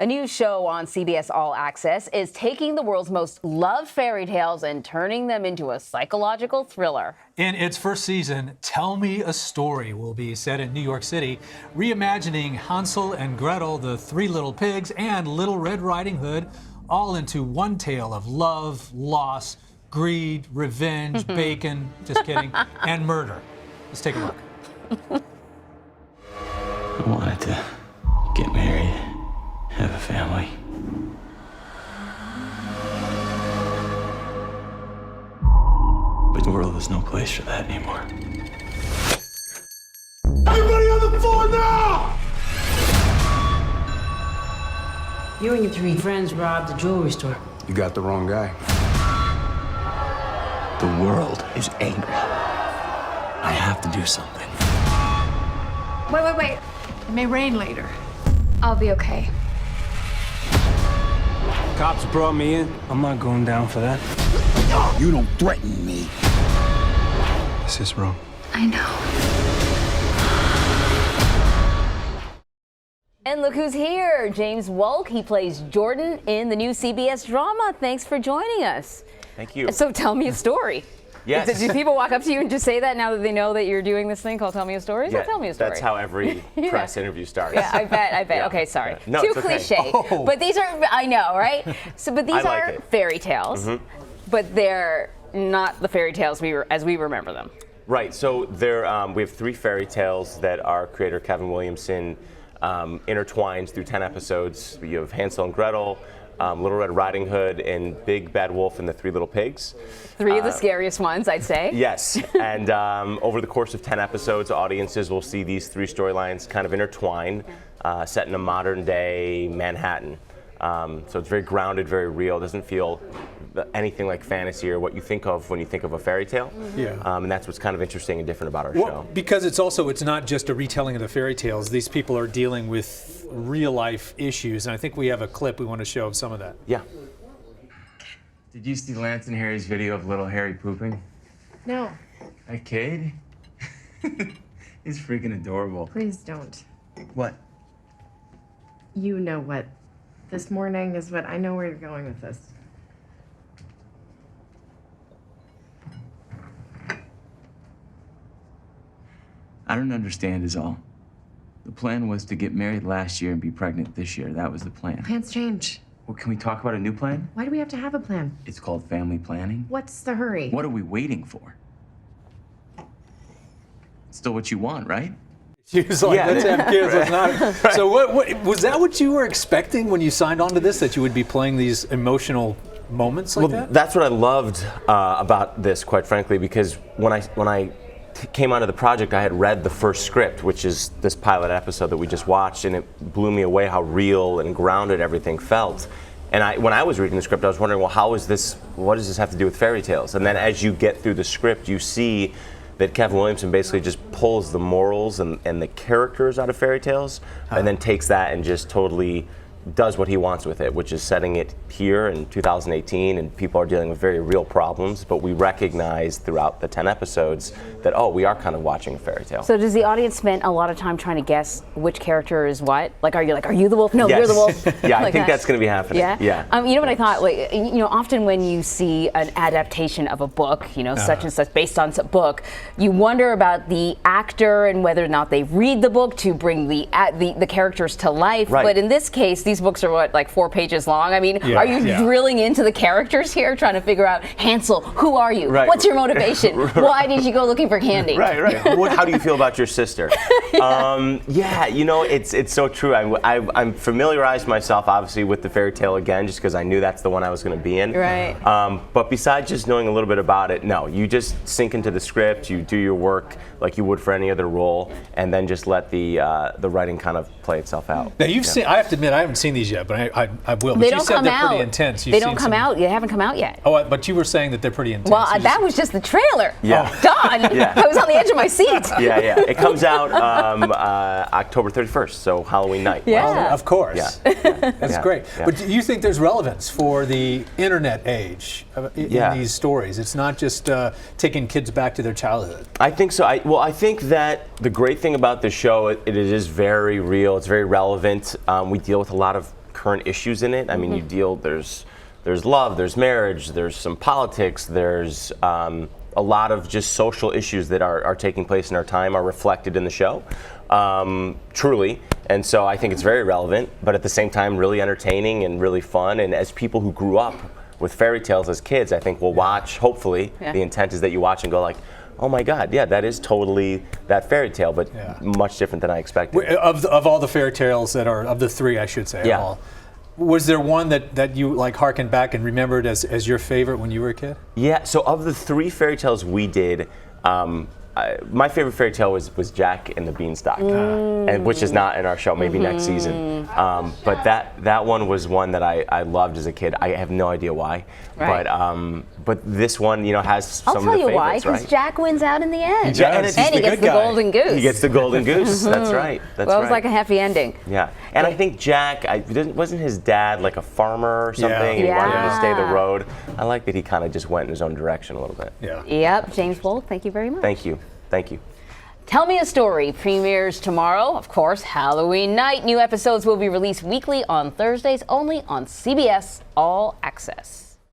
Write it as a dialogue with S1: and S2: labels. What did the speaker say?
S1: A new show on CBS All Access is taking the world's most loved fairy tales and turning them into a psychological thriller.
S2: In its first season, Tell Me a Story will be set in New York City, reimagining Hansel and Gretel, the Three Little Pigs, and Little Red Riding Hood, all into one tale of love, loss, greed, revenge, bacon, just kidding, and murder. Let's take a look.
S3: I wanted to get married, have a family. But the world is no place for that anymore.
S4: Everybody on the floor now!
S5: You and your three friends robbed the jewelry store.
S4: You got the wrong guy.
S3: The world is angry. I have to do something.
S6: Wait. It may rain later. I'll be okay.
S3: Cops brought me in. I'm not going down for that.
S4: You don't threaten me.
S3: This is wrong.
S6: I know.
S1: And look who's here, James Wolk. He plays Jordan in the new CBS drama. Thanks for joining us.
S7: Thank you.
S1: So tell me a story.
S7: Yes.
S1: Do people walk up to you and just say that now that they know that you're doing this thing called Tell Me a Story?
S7: Yeah,
S1: Tell me a story.
S7: that's how every press interview starts.
S1: Yeah, I bet.
S7: Yeah.
S1: Okay, sorry.
S7: No,
S1: Too
S7: it's okay.
S1: cliche.
S2: Oh.
S1: But these are, I know, right? But these
S7: I like
S1: are
S7: it.
S1: fairy tales, but they're not the fairy tales as we remember them.
S7: Right. So we have 3 fairy tales that our creator Kevin Williamson intertwines through 10 episodes. You have Hansel and Gretel, Little Red Riding Hood, and Big Bad Wolf and the Three Little Pigs.
S1: 3 of the scariest ones, I'd say.
S7: Yes. And over the course of 10 episodes, audiences will see these 3 storylines kind of intertwine, set in a modern day Manhattan. So it's very grounded, very real. It doesn't feel anything like fantasy or what you think of when you think of a fairy tale.
S2: Yeah.
S7: And that's what's kind of interesting and different about our show.
S2: Because it's not just a retelling of the fairy tales. These people are dealing with real life issues, and I think we have a clip we want to show of some of that.
S7: Yeah.
S8: Did you see Lance and Harry's video of little Harry pooping?
S6: No,
S8: That kid? He's freaking adorable.
S9: Please don't.
S8: What?
S9: You know what? This morning is what I know where you're going with this.
S8: I don't understand is all. The plan was to get married last year and be pregnant this year. That was the plan.
S9: Plans change.
S8: Well, can we talk about a new plan?
S9: Why do we have to have a plan?
S8: It's called family planning.
S9: What's the hurry?
S8: What are we waiting for? Still what you want, right?
S2: She was like,
S7: Yeah.
S2: let's have kids, let's not. So what was that what you were expecting when you signed on to this, that you would be playing these emotional moments like that?
S7: That's what I loved about this, quite frankly, because when I came onto the project, I had read the first script, which is this pilot episode that we just watched, and it blew me away how real and grounded everything felt. And when I was reading the script, I was wondering, well, what does this have to do with fairy tales? And then as you get through the script, you see that Kevin Williamson basically just pulls the morals and the characters out of fairy tales, and then takes that and just totally does what he wants with it, which is setting it here in 2018, and people are dealing with very real problems, but we recognize throughout the 10 episodes that, oh, we are kind of watching a fairy tale.
S1: So does the audience spend a lot of time trying to guess which character is what? Like, are you the wolf? No,
S7: Yes.
S1: you're the wolf.
S7: Yeah, I
S1: Like
S7: think
S1: that.
S7: that's going to be happening.
S1: Yeah?
S7: Yeah.
S1: You know what I thought? Like, often when you see an adaptation of a book, such and such, based on some book, you wonder about the actor and whether or not they read the book to bring the characters to life.
S7: Right.
S1: But in this case, these books are like 4 pages long. I mean, are you drilling into the characters here, trying to figure out, Hansel, who are you?
S7: Right.
S1: What's your motivation? Why did you go looking for candy?
S7: Right. How do you feel about your sister? It's so true. I'm familiarized myself, obviously, with the fairy tale again, just because I knew that's the one I was going to be in.
S1: Right.
S7: But besides just knowing a little bit about it, no, you just sink into the script, you do your work like you would for any other role, and then just let the writing kind of play itself out.
S2: Now you've seen. I have to admit, I haven't seen these yet, but I will. But
S1: They
S2: you
S1: don't
S2: said
S1: come
S2: they're
S1: out.
S2: pretty intense.
S1: They don't come out. They haven't come out yet.
S2: Oh, but you were saying that they're pretty intense.
S1: Well, that was just the trailer.
S7: Yeah.
S1: Done.
S7: Yeah.
S1: I was on the edge of my seat.
S7: Yeah. It comes out October 31st, so Halloween night.
S1: Yeah.
S2: Of course.
S7: Yeah.
S2: That's great.
S7: Yeah.
S2: But do you think there's relevance for the internet age in these stories? It's not just taking kids back to their childhood.
S7: I think so. I think that the great thing about the show, it is very real. It's very relevant. We deal with a lot of current issues in it. I mean, there's love, there's marriage, there's some politics, there's a lot of just social issues that are taking place in our time are reflected in the show, truly. And so I think it's very relevant, but at the same time, really entertaining and really fun. And as people who grew up with fairy tales as kids, I think we'll watch, hopefully, the intent is that you watch and go like, oh my God, yeah, that is totally that fairy tale, but much different than I expected.
S2: Of all the fairy tales that are, of the three, I should say, of all, was there one that you like harkened back and remembered as your favorite when you were a kid? Yeah, so of the three fairy tales we did, my favorite fairy tale was Jack and the Beanstalk, and which is not in our show, maybe next season. But that one was one that I loved as a kid. I have no idea why, but this one, has some of the favorites.
S1: I'll tell you why, because Jack wins out in the end.
S2: And
S1: he gets the golden goose.
S7: He gets the golden goose. That's right. That's
S1: well, it was like a happy ending.
S7: Yeah, and I think Jack, wasn't his dad like a farmer or something? And he wanted to stay the road. I like that he kind of just went in his own direction a little bit. Yeah.
S1: Yep. James Wolk, thank you very much.
S7: Thank you. Thank you.
S1: Tell Me a Story premieres tomorrow, of course, Halloween night. New episodes will be released weekly on Thursdays, only on CBS All Access.